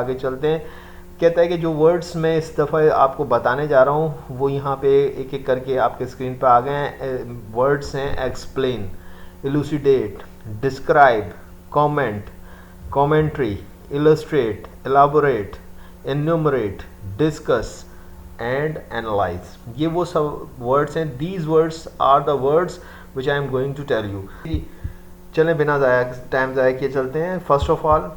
आगे चलते हैं। कहता है कि जो वर्ड्स मैं इस दफ़ा आपको बताने जा रहा हूँ वो यहाँ पे एक एक करके आपके स्क्रीन पे आ गए हैं। वर्ड्स हैं explain, elucidate, describe, comment, commentary, illustrate, elaborate, enumerate, discuss and analyse. ये वो सब वर्ड्स हैं। These words are the words which I am going to tell you. चलें बिना टाइम ज़ाया किए चलते हैं। फर्स्ट ऑफ ऑल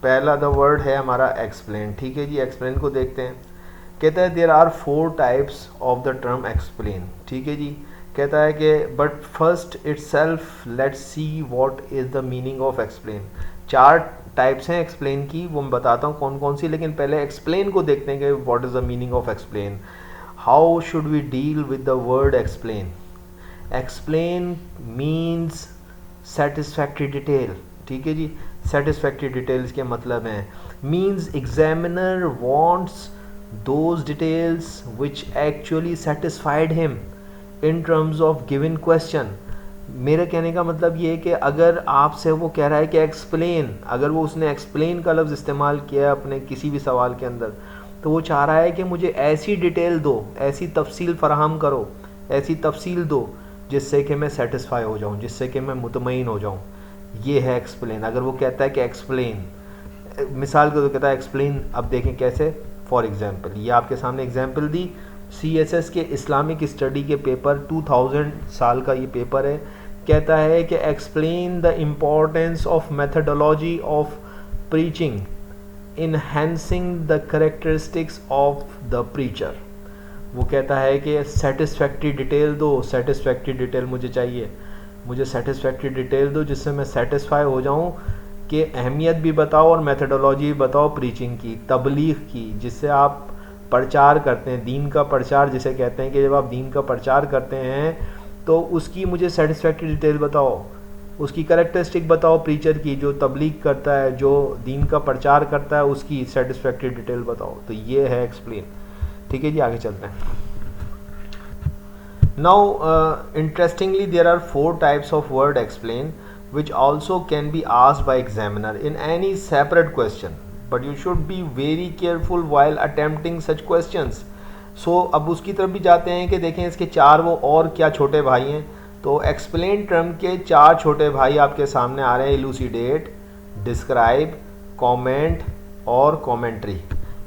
पहला द वर्ड है हमारा एक्सप्लेन। ठीक है जी, एक्सप्लेन को देखते हैं। कहता है there are 4 types of the term explain. ठीक है जी, कहता है कि but first itself let's see what is the meaning of explain. 4 types हैं एक्सप्लेन की, वो मैं बताता हूँ कौन कौन सी, लेकिन पहले एक्सप्लेन को देखते हैं कि what is the meaning of explain. How should we deal with the word explain? Explain means satisfactory detail. ठीक है जी, सेटिस्फैक्ट्री डिटेल्स के मतलब हैं means examiner wants those details which actually satisfied him in terms of given question. मेरे कहने का मतलब ये है कि अगर आपसे वो कह रहा है कि एक्सप्लेन, अगर वो उसने एक्सप्लेन का लफ्ज़ इस्तेमाल किया अपने किसी भी सवाल के अंदर, तो वो चाह रहा है कि मुझे ऐसी डिटेल दो, ऐसी तफसील फराहम करो, ऐसी तफसील दो जिससे कि मैं सेटिस्फाई हो जाऊँ, जिससे कि मैं मुतमईन हो जाऊँ। ये है एक्सप्लेन। अगर वो कहता है कि एक्सप्लेन, मिसाल के तो कहता है एक्सप्लेन, अब देखें कैसे। फॉर एग्जांपल ये आपके सामने एग्जांपल दी, CSS के इस्लामिक स्टडी के पेपर 2000 साल का ये पेपर है। कहता है कि explain the importance of methodology of preaching enhancing the characteristics of the preacher. वो कहता है कि सेटिस्फैक्ट्री डिटेल दो, सेटिस्फैक्ट्री डिटेल मुझे चाहिए, मुझे सेटिस्फैक्ट्री डिटेल दो जिससे मैं सेटिस्फाई हो जाऊं कि अहमियत भी बताओ और मेथडोलॉजी भी बताओ प्रीचिंग की, तबलीग की, जिससे आप प्रचार करते हैं, दीन का प्रचार जिसे कहते हैं कि जब आप दीन का प्रचार करते हैं तो उसकी मुझे सेटिस्फैक्ट्री डिटेल बताओ, उसकी करेक्टरिस्टिक बताओ प्रीचर की, जो तबलीग करता है, जो दीन का प्रचार करता है, उसकी सेटिस्फैक्ट्री डिटेल बताओ। तो ये है एक्सप्लेन। ठीक है जी, आगे चलते हैं। Now, interestingly, there are 4 types of word explain which also can be asked by examiner in any separate question, but you should be very careful while attempting such questions. So अब उसकी तरफ भी जाते हैं कि देखें इसके 4 वो और क्या छोटे भाई हैं। तो एक्सप्लेन टर्म के 4 छोटे भाई आपके सामने आ रहे हैं, इलूसिडेट, डिस्क्राइब, कमेंट और कमेंट्री।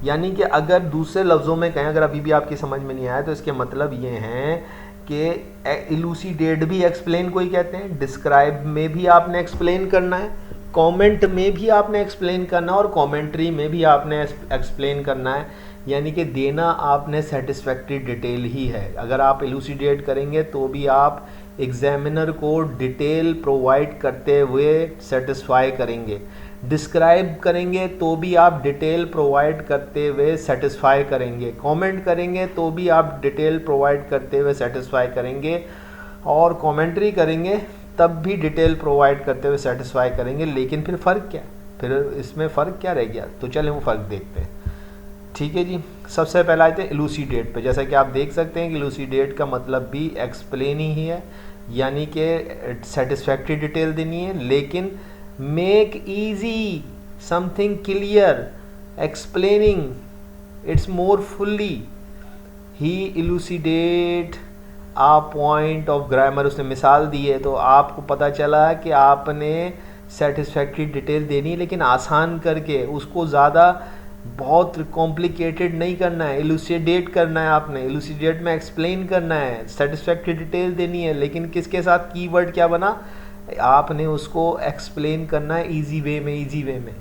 यानी कि अगर दूसरे लफ्ज़ों में कहें, अगर अभी भी आपकी समझ में नहीं आया तो इसके मतलब ये हैं कि इलूसिडेट भी एक्सप्लेन को ही कहते हैं, डिस्क्राइब में भी आपने एक्सप्लेन करना है, कमेंट में भी आपने एक्सप्लेन करना है और कमेंट्री में भी आपने एक्सप्लेन करना है। यानी कि देना आपने सेटिस्फैक्ट्री डिटेल ही है। अगर आप इलूसिडेट करेंगे तो भी आप एग्जामिनर को डिटेल प्रोवाइड करते हुए सेटिस्फाई करेंगे, डिस्क्राइब करेंगे तो भी आप डिटेल प्रोवाइड करते हुए सेटिस्फाई करेंगे, कमेंट करेंगे तो भी आप डिटेल प्रोवाइड करते हुए सेटिस्फाई करेंगे, और कमेंट्री करेंगे तब भी डिटेल प्रोवाइड करते हुए सेटिस्फाई करेंगे। लेकिन फिर फ़र्क क्या, फिर इसमें फ़र्क क्या रह गया? तो चलें वो फ़र्क देखते हैं। ठीक है जी, सबसे पहले आते हैं इलूसिडेट पे। जैसा कि आप देख सकते हैं कि इलूसिडेट का मतलब भी एक्सप्लेन ही है, यानी कि सेटिस्फैक्ट्री डिटेल देनी है, लेकिन make easy something clear, explaining it's more fully, he elucidate a point of grammar। उसने मिसाल दी है तो आपको पता चला कि आपने सेटिस्फैक्ट्री डिटेल देनी है, लेकिन आसान करके, उसको ज़्यादा बहुत कॉम्प्लिकेटेड नहीं करना है, इलूसिडेट करना है आपने, इलूसिडेट में एक्सप्लेन करना है, सेटिस्फैक्ट्री डिटेल देनी है, लेकिन किसके साथ, कीवर्ड क्या बना, आपने उसको एक्सप्लेन करना है इजी वे में,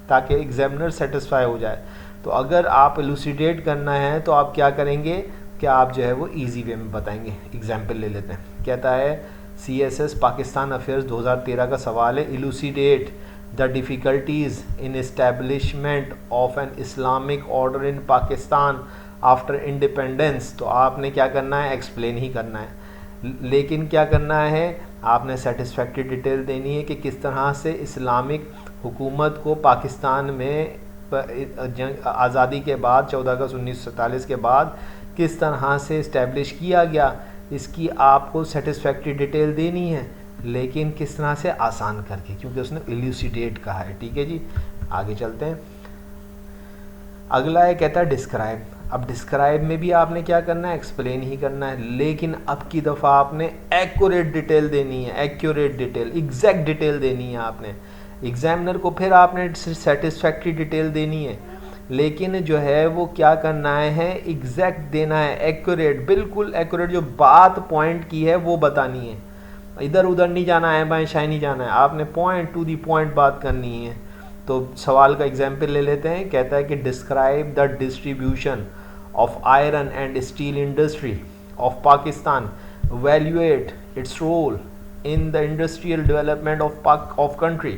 ताकि एग्जामिनर सेटिस्फाई हो जाए। तो अगर आप इलूसिडेट करना है तो आप क्या करेंगे कि आप जो है वो इजी वे में बताएंगे। एग्जाम्पल ले लेते हैं। कहता है CSS पाकिस्तान अफेयर्स 2013 का सवाल है, elucidate the difficulties in establishment of an Islamic order in Pakistan after independence. तो आपने क्या करना है, एक्सप्लेन ही करना है, लेकिन क्या करना है, आपने सेटिस्फैक्ट्री डिटेल देनी है कि किस तरह से इस्लामिक हुकूमत को पाकिस्तान में आज़ादी के बाद 14 अगस्त 1947 के बाद किस तरह से इस्टेब्लिश किया गया, इसकी आपको सेटिस्फैक्ट्री डिटेल देनी है, लेकिन किस तरह से, आसान करके, क्योंकि उसने इल्यूसिडेट कहा है। ठीक है जी, आगे चलते हैं। अगला है कहता है डिस्क्राइब। अब डिस्क्राइब में भी आपने क्या करना है, एक्सप्लेन ही करना है, लेकिन अब की दफ़ा आपने एक्यूरेट डिटेल देनी है, एक्यूरेट डिटेल, एग्जैक्ट डिटेल देनी है आपने। एग्जामिनर को फिर आपने सेटिस्फैक्ट्री डिटेल देनी है, लेकिन जो है वो क्या करना है, एग्जैक्ट देना है, एक्यूरेट, बिल्कुल एक्यूरेट, जो बात पॉइंट की है वो बतानी है। इधर उधर नहीं जाना है, बाएं शाएं नहीं जाना है, आपने पॉइंट टू दी पॉइंट बात करनी है। तो सवाल का एग्जाम्पल ले लेते हैं। कहता है कि describe the distribution of iron and steel industry of Pakistan, evaluate its role in the industrial development of country,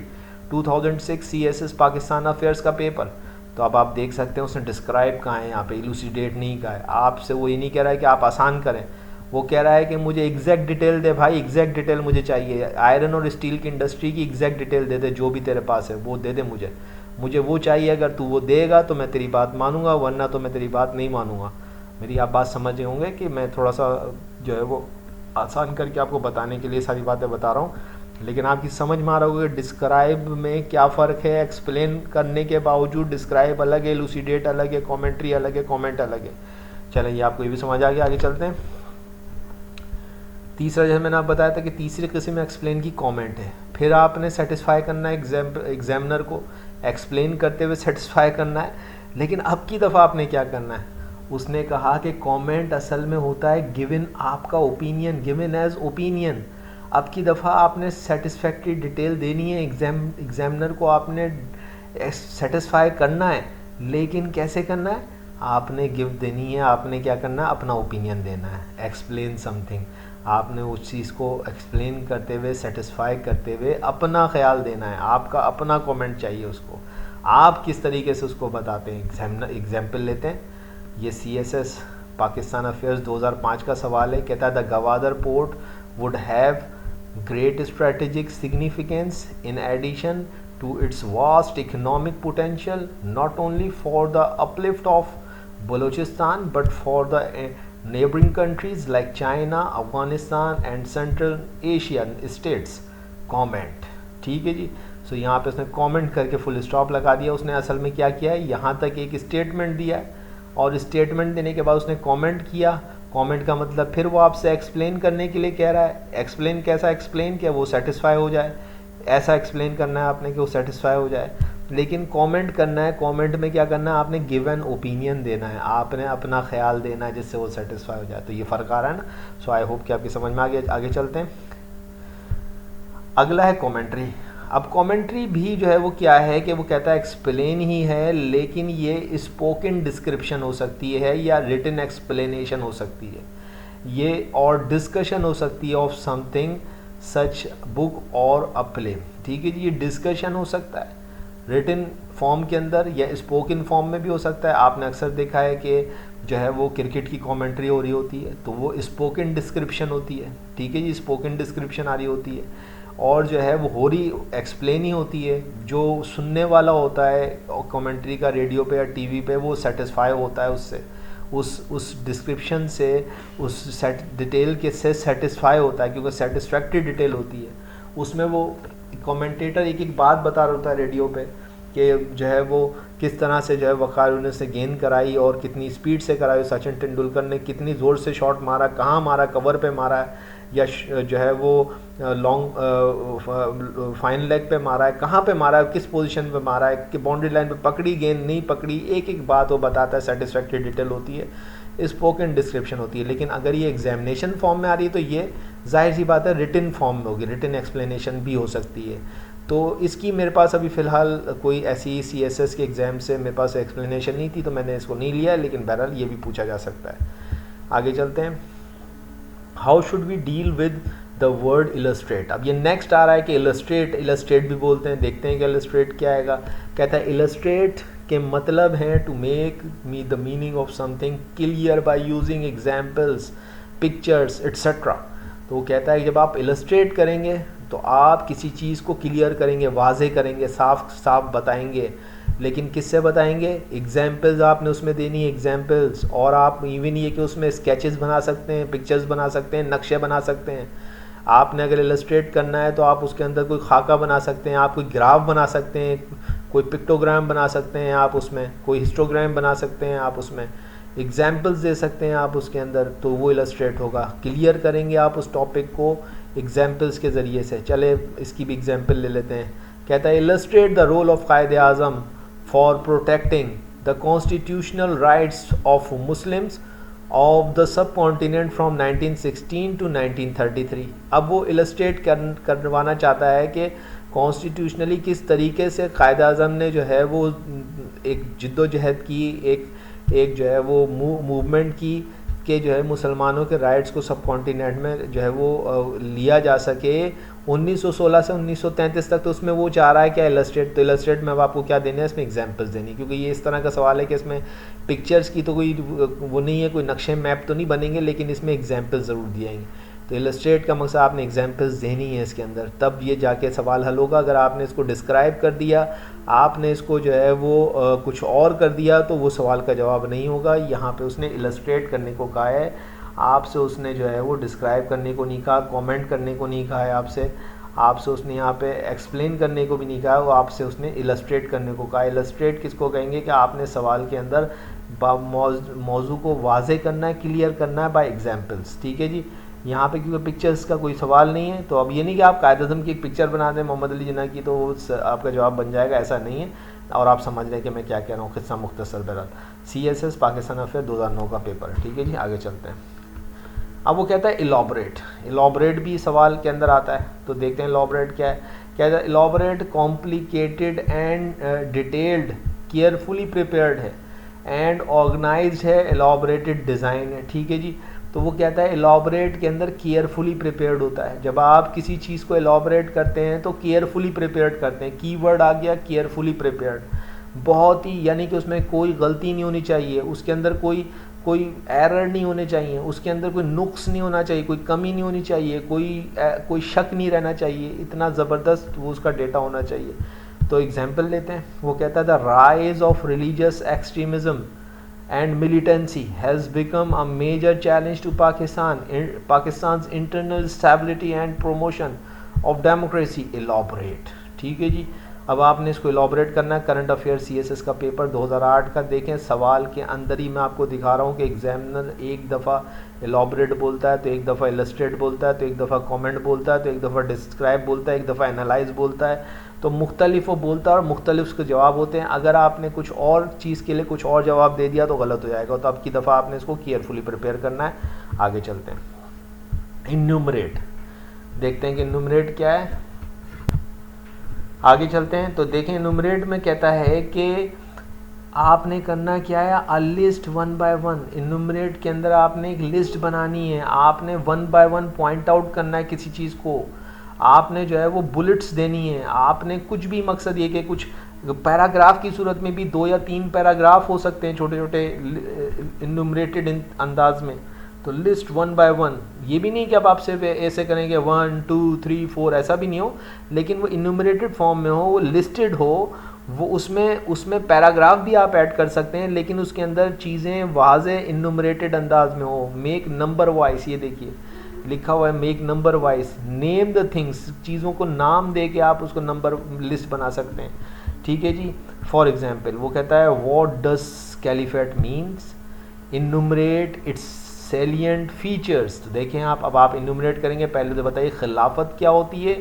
2006 CSS Pakistan affairs का पेपर। तो अब आप देख सकते हैं उसने डिस्क्राइब कहा है, यहाँ पे इलूसिडेट नहीं कहा है। आपसे वो ये नहीं कह रहा है कि आप आसान करें, वो कह रहा है कि मुझे एग्जैक्ट डिटेल दे भाई, एग्जैक्ट डिटेल मुझे चाहिए, आयरन और स्टील की इंडस्ट्री की एग्जैक्ट डिटेल दे दे, जो भी तेरे पास है वो दे दे, मुझे वो चाहिए। अगर तू वो देगा तो मैं तेरी बात मानूंगा, वरना तो मैं तेरी बात नहीं मानूंगा। मेरी आप बात समझे होंगे कि मैं थोड़ा सा जो है वो आसान करके आपको बताने के लिए सारी बातें बता रहा हूँ, लेकिन आपकी समझ में आ रहा होगा कि डिस्क्राइब में क्या फ़र्क है। एक्सप्लेन करने के बावजूद डिस्क्राइब अलग है, एलुसिडेट अलग है, कॉमेंट्री अलग है, कॉमेंट अलग है। चलें, ये आपको ये भी समझ आ गया, आगे चलते हैं। तीसरा जैसे मैंने आपको बताया था कि तीसरी किस्म में एक्सप्लेन की कमेंट है। फिर आपने सेटिस्फाई करना है एग्जामिनर को, एक्सप्लेन करते हुए सेटिस्फाई करना है। लेकिन अब की दफ़ा आपने क्या करना है, उसने कहा कि कमेंट असल में होता है गिवन, आपका ओपिनियन, गिवन एज ओपिनियन। अब की दफ़ा आपने सेटिस्फैक्ट्री डिटेल देनी है, एग्जामिनर को आपने सेटिस्फाई करना है, लेकिन कैसे करना है, आपने गिव देनी है, आपने क्या करना है, अपना ओपिनियन देना है, एक्सप्लेन समथिंग। आपने उस चीज़ को एक्सप्लेन करते हुए, सेटिस्फाई करते हुए अपना ख्याल देना है, आपका अपना कमेंट चाहिए उसको, आप किस तरीके से उसको बताते हैं। एग्जाम्पल लेते हैं, ये CSS पाकिस्तान अफेयर्स 2005 का सवाल है। कहता है the Gwadar port would have great strategic significance in addition to its vast economic potential, not only for the uplift of Balochistan but for the neighboring countries like China, Afghanistan and Central Asian states. Comment, ठीक है जी। सो यहाँ पे उसने comment करके full stop लगा दिया। उसने असल में क्या किया है, यहाँ तक एक स्टेटमेंट दिया है और स्टेटमेंट देने के बाद उसने कमेंट किया। कमेंट का मतलब फिर वो आपसे एक्सप्लेन करने के लिए कह रहा है। एक्सप्लेन कैसा एक्सप्लेन किया, वो सेटिस्फाई हो जाए, ऐसा एक्सप्लेन करना है आपने कि वो सेटिस्फाई हो जाए। लेकिन कमेंट करना है, कमेंट में क्या करना है, आपने गिव एन ओपिनियन देना है, आपने अपना ख्याल देना है जिससे वो सेटिस्फाई हो जाए। तो ये फ़र्क आ रहा है ना। सो आई होप कि आपकी समझ में आ गया। आगे चलते हैं। अगला है कमेंट्री। अब कमेंट्री भी जो है वो क्या है कि वो कहता है एक्सप्लेन ही है, लेकिन ये स्पोकन डिस्क्रिप्शन हो सकती है या रिटन एक्सप्लेनेशन हो सकती है, ये और डिस्कशन हो सकती है ऑफ समथिंग सच बुक और अ प्ले। ठीक है जी, ये डिस्कशन हो सकता है रिटन फॉर्म के अंदर या स्पोकन फॉर्म में भी हो सकता है। आपने अक्सर देखा है कि जो है वो क्रिकेट की कमेंट्री हो रही होती है तो वो स्पोकन डिस्क्रिप्शन होती है। ठीक है जी, स्पोकन डिस्क्रिप्शन आ रही होती है, और जो है वो हो रही एक्सप्लेन ही होती है। जो सुनने वाला होता है कमेंट्री का रेडियो पे या टीवी पे, वो सेटिस्फाई होता है उससे, उस डिस्क्रिप्शन से, उस सेट डिटेल के से सेटिस्फाई होता है, क्योंकि सेटिस्फैक्ट्री डिटेल होती है। उसमें वो कमेंटेटर एक एक बात बता रहा होता है रेडियो पे कि जो है वो किस तरह से जो है वक़ार ने से गेंद कराई और कितनी स्पीड से कराई, सचिन तेंदुलकर ने कितनी ज़ोर से शॉट मारा, कहाँ मारा, कवर पे मारा है या जो है वो लॉन्ग फाइन लेग पे मारा है, कहाँ पे मारा है, किस पोजीशन पे मारा है, कि बाउंड्री लाइन पे पकड़ी गेंद, नहीं पकड़ी, एक एक बात वो बताता है। सेटिस्फैक्ट्री डिटेल होती है, स्पोकन डिस्क्रिप्शन होती है। लेकिन अगर ये एग्जामिनेशन फॉर्म में आ रही है तो ये जाहिर सी बात है रिटन फॉर्म में होगी, रिटन एक्सप्लेनेशन भी हो सकती है। तो इसकी मेरे पास अभी फ़िलहाल कोई ऐसी CSS के एग्ज़ाम से मेरे पास एक्सप्लेनेशन नहीं थी तो मैंने इसको नहीं लिया, लेकिन बहरहाल ये भी पूछा जा सकता है। आगे चलते हैं। How should we deal with the word illustrate. अब ये नेक्स्ट आ रहा है कि इलस्ट्रेट भी बोलते हैं। देखते हैं कि इलस्ट्रेट क्या आएगा। कहता है इलस्ट्रेट के मतलब हैं to make me the meaning of something clear by using examples, pictures etcetera. तो वो कहता है कि जब आप इलस्ट्रेट करेंगे तो आप किसी चीज़ को क्लियर करेंगे, वाजे करेंगे, साफ साफ बताएंगे। लेकिन किससे बताएंगे, एग्जाम्पल्स आपने उसमें देनी है, एग्जाम्पल्स। और आप इवन ये कि उसमें स्केचेस बना सकते हैं, पिक्चर्स बना सकते हैं, नक्शे बना सकते हैं। आपने अगर इलस्ट्रेट करना है तो आप उसके अंदर कोई खाका बना सकते हैं, आप कोई ग्राफ बना सकते हैं, कोई पिक्टोग्राम बना सकते हैं आप उसमें, कोई हिस्टोग्राम बना सकते हैं आप उसमें, एग्जाम्पल्स दे सकते हैं आप उसके अंदर, तो वो इलस्ट्रेट होगा। क्लियर करेंगे आप उस टॉपिक को एग्जाम्पल्स के ज़रिए से। चले इसकी भी एग्जाम्पल ले लेते हैं। कहता है illustrate the role of Quaid Azam for protecting the constitutional rights of Muslims of the subcontinent from 1916 to 1933। अब वो इलस्ट्रेट करवाना चाहता है कि कॉन्स्टिट्यूशनली किस तरीके से कायद आज़म ने जो है वो एक जिद्दोजहद की, एक जो है वो मूवमेंट की कि जो है मुसलमानों के राइट्स को सब कॉन्टिनेंट में जो है वो लिया जा सके 1916 से 1933 तक। तो उसमें वो चाह रहा है क्या, इलस्ट्रेट। तो इलस्ट्रेट में अब आपको क्या देना है, इसमें एग्जांपल्स देनी, क्योंकि ये इस तरह का सवाल है कि इसमें पिक्चर्स की तो कोई वो नहीं है, कोई नक्शे मैप तो नहीं बनेंगे, लेकिन इसमें एग्जाम्पल्स ज़रूर दिए जाएंगे। तो इलस्ट्रेट का मकसद आपने एग्जाम्पल्स देनी है इसके अंदर, तब ये जाके सवाल हल होगा। अगर आपने इसको डिस्क्राइब कर दिया, आपने इसको जो है वो कुछ और कर दिया, तो वो सवाल का जवाब नहीं होगा। यहाँ पे उसने इलस्ट्रेट करने को कहा है आपसे, उसने जो है वो डिस्क्राइब करने को नहीं कहा, कमेंट करने को नहीं कहा है आपसे उसने यहाँ पे एक्सप्लेन करने को भी नहीं कहा, वो आपसे उसने इलस्ट्रेट करने को कहा। इलस्ट्रेट किसको कहेंगे कि आपने सवाल के अंदर मौजू को वाज़े करना है, क्लियर करना है बाय एग्जाम्पल्स। ठीक है जी। यहाँ पे क्योंकि पिक्चर्स का कोई सवाल नहीं है, तो अब ये नहीं कि आप कायद आज़म की एक पिक्चर बना दें मोहम्मद अली जिन्ना की, तो आपका जवाब बन जाएगा, ऐसा नहीं है। और आप समझ रहे हैं कि मैं क्या कह रहा हूँ। किस्सा मुख्तसर बहरहाल CSS पाकिस्तान अफेयर 2009 का पेपर है। ठीक है जी, आगे चलते हैं। अब वो कहता है इलॉबरेट भी सवाल के अंदर आता है, तो देखते हैं इलॉबरेट क्या है। कहता है elaborate complicated and detailed carefully prepared है एंड ऑर्गेनाइज्ड है, इलॉबरेटेड डिज़ाइन है। ठीक है जी। तो वो कहता है इलॉबरेट के अंदर केयरफुली प्रिपेयर्ड होता है। जब आप किसी चीज़ को इलॉबरेट करते हैं तो केयरफुली प्रिपेयर्ड करते हैं। कीवर्ड आ गया केयरफुली प्रिपेयर्ड, बहुत ही, यानी कि उसमें कोई गलती नहीं होनी चाहिए, उसके अंदर कोई एरर नहीं होने चाहिए, उसके अंदर कोई नुक्स नहीं होना चाहिए, कोई कमी नहीं होनी चाहिए, कोई शक नहीं रहना चाहिए, इतना ज़बरदस्त वो उसका डेटा होना चाहिए। तो एग्जाम्पल लेते हैं। वो कहता है the rise of religious extremism and militancy has become a major challenge to Pakistan's internal stability and promotion of democracy. Elaborate। ठीक है जी। अब आपने इसको इलॉबरेट करना है। करंट अफेयर CSS का पेपर 2008 का देखें, सवाल के अंदर ही मैं आपको दिखा रहा हूँ कि एग्जामिनर एक दफ़ा इलॉबरेट बोलता है, तो एक दफ़ा इलस्ट्रेट बोलता है, तो एक दफ़ा कमेंट बोलता है, तो एक दफ़ा डिस्क्राइब बोलता है, एक दफ़ा एनालाइज बोलता है। तो मुख्तलिफ वो बोलता है और मुख्तलिफ उसके जवाब होते हैं। अगर आपने कुछ और चीज़ के लिए कुछ और जवाब दे दिया तो गलत हो जाएगा। तो अब की दफ़ा आपने इसको केयरफुली प्रिपेयर करना है। आगे चलते हैं। इन्यूमरेट देखते हैं कि इन्यूमरेट क्या है। आगे चलते हैं तो देखें इन्यूमरेट में कहता है कि आपने करना क्या है, अ लिस्ट 1 बाय 1। इन्यूमरेट के अंदर आपने एक लिस्ट बनानी है, आपने 1 बाय 1 पॉइंट आउट करना है किसी चीज़ को, आपने जो है वो बुलेट्स देनी है। आपने कुछ भी, मकसद ये कि कुछ पैराग्राफ की सूरत में भी 2 या 3 पैराग्राफ हो सकते हैं छोटे छोटे इन्यूमरेटेड अंदाज में। तो लिस्ट 1 बाय 1, ये भी नहीं कि अब आप सिर्फ ऐसे करेंगे 1 2 3 4, ऐसा भी नहीं हो, लेकिन वो इन्यूमरेटेड फॉर्म में हो, वो लिस्टेड हो, वो उसमें पैराग्राफ भी आप ऐड कर सकते हैं, लेकिन उसके अंदर चीज़ें वाज़े इन्यूमरेटेड अंदाज में हो। मेक नंबर वाइज, ये देखिए लिखा हुआ है make number wise. Name the things, चीज़ों को नाम दे के आप उसको नंबर लिस्ट बना सकते हैं। ठीक है जी। फॉर एग्जाम्पल वो कहता है what does caliphate means, enumerate it's salient features. तो देखें आप, अब आप इन्यूमरेट करेंगे, पहले तो बताइए खिलाफत क्या होती है,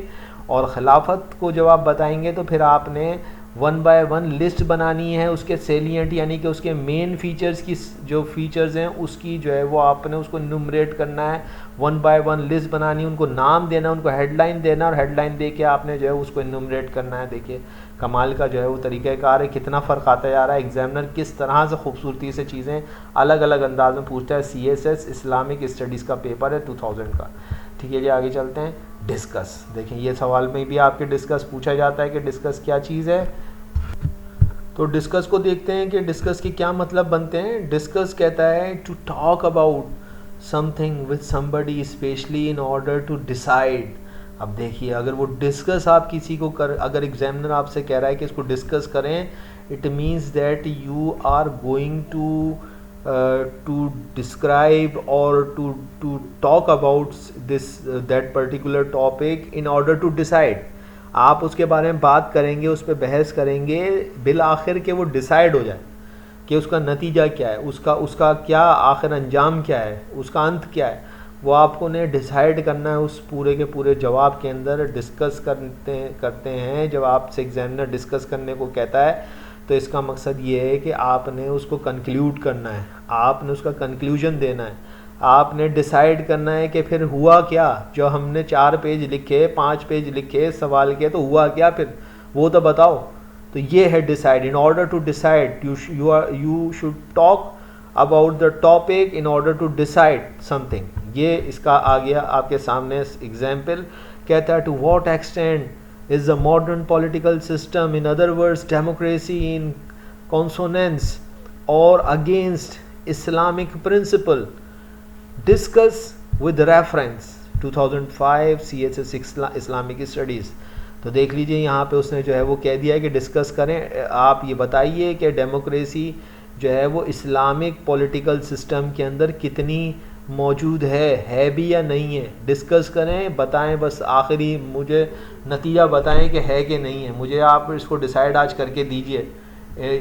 और खिलाफत को जब आप बताएंगे तो फिर आपने 1 बाय 1 लिस्ट बनानी है उसके सेलिएंट, यानी कि उसके मेन फीचर्स की जो फीचर्स हैं उसकी जो है वो आपने उसको इन्यूमरेट करना है। 1 बाय 1 लिस्ट बनानी है, उनको नाम देना, उनको हेडलाइन देना, और हेडलाइन दे के आपने जो है उसको इन्यूमरेट करना है। देखिए कमाल का जो है वो तरीक़ाकार है, कितना फ़र्क आता जा रहा है। एग्जामिनर किस तरह से खूबसूरती से चीज़ें अलग अलग अंदाज में पूछता है। CSS इस्लामिक स्टडीज़ का पेपर है 2000 का। ठीक है जी, आगे चलते हैं। डिस्कस, देखें ये सवाल में भी आपके डिस्कस पूछा जाता है कि डिस्कस क्या चीज़ है। तो डिस्कस को देखते हैं कि डिस्कस के क्या मतलब बनते हैं। डिस्कस कहता है to talk about something with somebody specially in order to decide. अब देखिए अगर वो डिस्कस आप किसी को अगर एग्जामिनर आपसे कह रहा है कि इसको डिस्कस करें, it means that you are going to describe और to talk about that particular topic in order to decide. आप उसके बारे में बात करेंगे, उस पर बहस करेंगे, बिल आखिर के वो डिसाइड हो जाए कि उसका नतीजा क्या है, उसका उसका क्या आखिर अंजाम क्या है, उसका अंत क्या है, वो आपको ने डिसाइड करना है उस पूरे के पूरे जवाब के अंदर। डिस्कस करते हैं जब आपसे एग्जामिनर डिस्कस करने को कहता है तो इसका मकसद ये है कि आपने उसको कंक्लूड करना है, आपने उसका कंक्लूजन देना है, आपने डिसाइड करना है कि फिर हुआ क्या, जो हमने 4 पेज लिखे, 5 पेज लिखे सवाल के, तो हुआ क्या फिर, वो तो बताओ। तो ये है decide. In order to decide you should talk about the topic in order to decide something. ये इसका आ गया आपके सामने एग्जाम्पल। कहता है to what extent is the modern political system, in other words democracy, in consonance और against Islamic principle, discuss with reference 2005 CHS Islamic studies. तो देख लीजिए यहाँ पे उसने जो है वो कह दिया है कि डिस्कस करें, आप ये बताइए कि डेमोक्रेसी जो है वो इस्लामिक पॉलिटिकल सिस्टम के अंदर कितनी मौजूद है भी या नहीं है। डिस्कस करें, बताएं, बस आखिरी मुझे नतीजा बताएं कि है कि नहीं है। मुझे आप इसको डिसाइड आज करके दीजिए,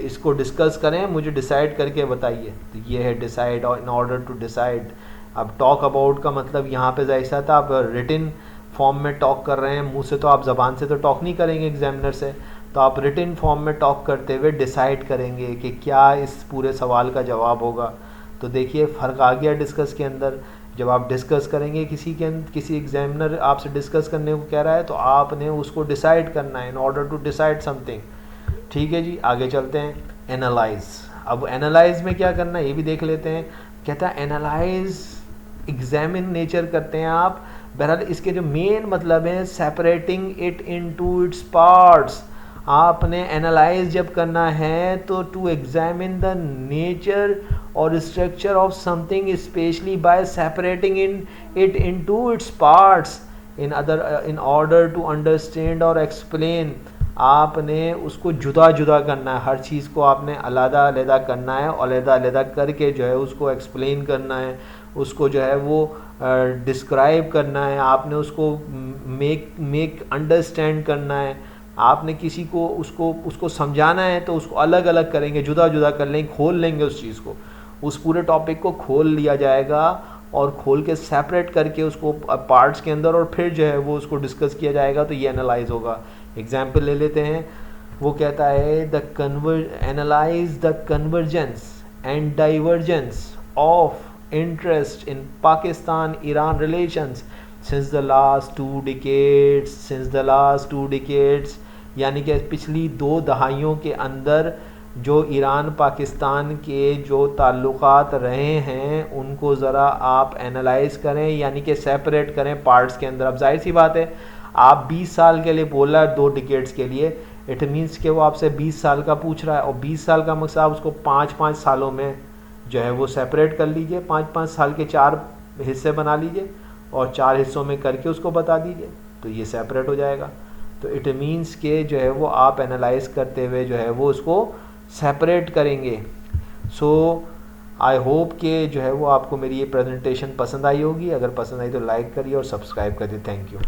इसको डिस्कस करें, मुझे डिसाइड करके बताइए। तो ये है डिसाइड, और इन ऑर्डर टू डिसाइड। अब टॉक अबाउट का मतलब यहाँ पे ऐसा था, आप रिटिन फॉर्म में टॉक कर रहे हैं, मुंह से तो आप ज़बान से तो टॉक नहीं करेंगे एग्जामिनर से, तो आप रिटिन फॉर्म में टॉक करते हुए डिसाइड करेंगे कि क्या इस पूरे सवाल का जवाब होगा। तो देखिए फ़र्क आ गया डिस्कस के अंदर। जब आप डिस्कस करेंगे किसी एग्जामिनर आपसे डिस्कस करने को कह रहा है तो आपने उसको डिसाइड करना है, in order to decide something. ठीक है जी, आगे चलते हैं। एनालाइज। अब एनालाइज में क्या करना है ये भी देख लेते हैं। कहता है एनालाइज, एग्जामिन नेचर करते हैं आप। बहरहाल इसके जो मेन मतलब है separating it into its parts. आपने एनालाइज जब करना है तो टू एग्जामिन द नेचर और structure of something specially by separating it into its parts in order to understand और एक्सप्लेन। आपने उसको जुदा जुदा करना है, हर चीज़ को आपने अलग अलग करना है और अलग अलग करके जो है उसको एक्सप्लेन करना है, उसको जो है वो डिस्क्राइब करना है, आपने उसको मेक अंडरस्टैंड करना है। आपने किसी को उसको समझाना है तो उसको अलग अलग करेंगे, जुदा जुदा कर लेंगे, खोल लेंगे उस चीज़ को, उस पूरे टॉपिक को खोल लिया जाएगा और खोल के सेपरेट करके उसको पार्ट्स के अंदर और फिर जो है वो उसको डिस्कस किया जाएगा। तो ये एनालाइज होगा। एग्जाम्पल ले लेते हैं। वो कहता है analyse the convergence and divergence of interest in Pakistan Iran relations since the last 2 decades, यानी कि पिछली 2 दहाइयों के अंदर जो ईरान पाकिस्तान के जो ताल्लुकात रहे हैं उनको ज़रा आप एनालाइज करें, यानी कि सेपरेट करें पार्ट्स के अंदर। अब जाहिर सी बात है, आप 20 साल के लिए बोल रहा है 2 डिकेड्स के लिए, इट मीन्स कि वो आपसे 20 साल का पूछ रहा है और 20 साल का मकसद आप उसको 5-5 सालों में जो है वो सेपरेट कर लीजिए, 5-5 साल के 4 हिस्से बना लीजिए और 4 हिस्सों में करके उसको बता दीजिए, तो ये सेपरेट हो जाएगा। तो इट मीन्स के जो है वो आप एनालाइज करते हुए जो है वो उसको सेपरेट करेंगे। सो आई होप कि जो है वो आपको मेरी ये प्रेजेंटेशन पसंद आई होगी। अगर पसंद आई तो लाइक करिए और सब्सक्राइब करिए। Thank you.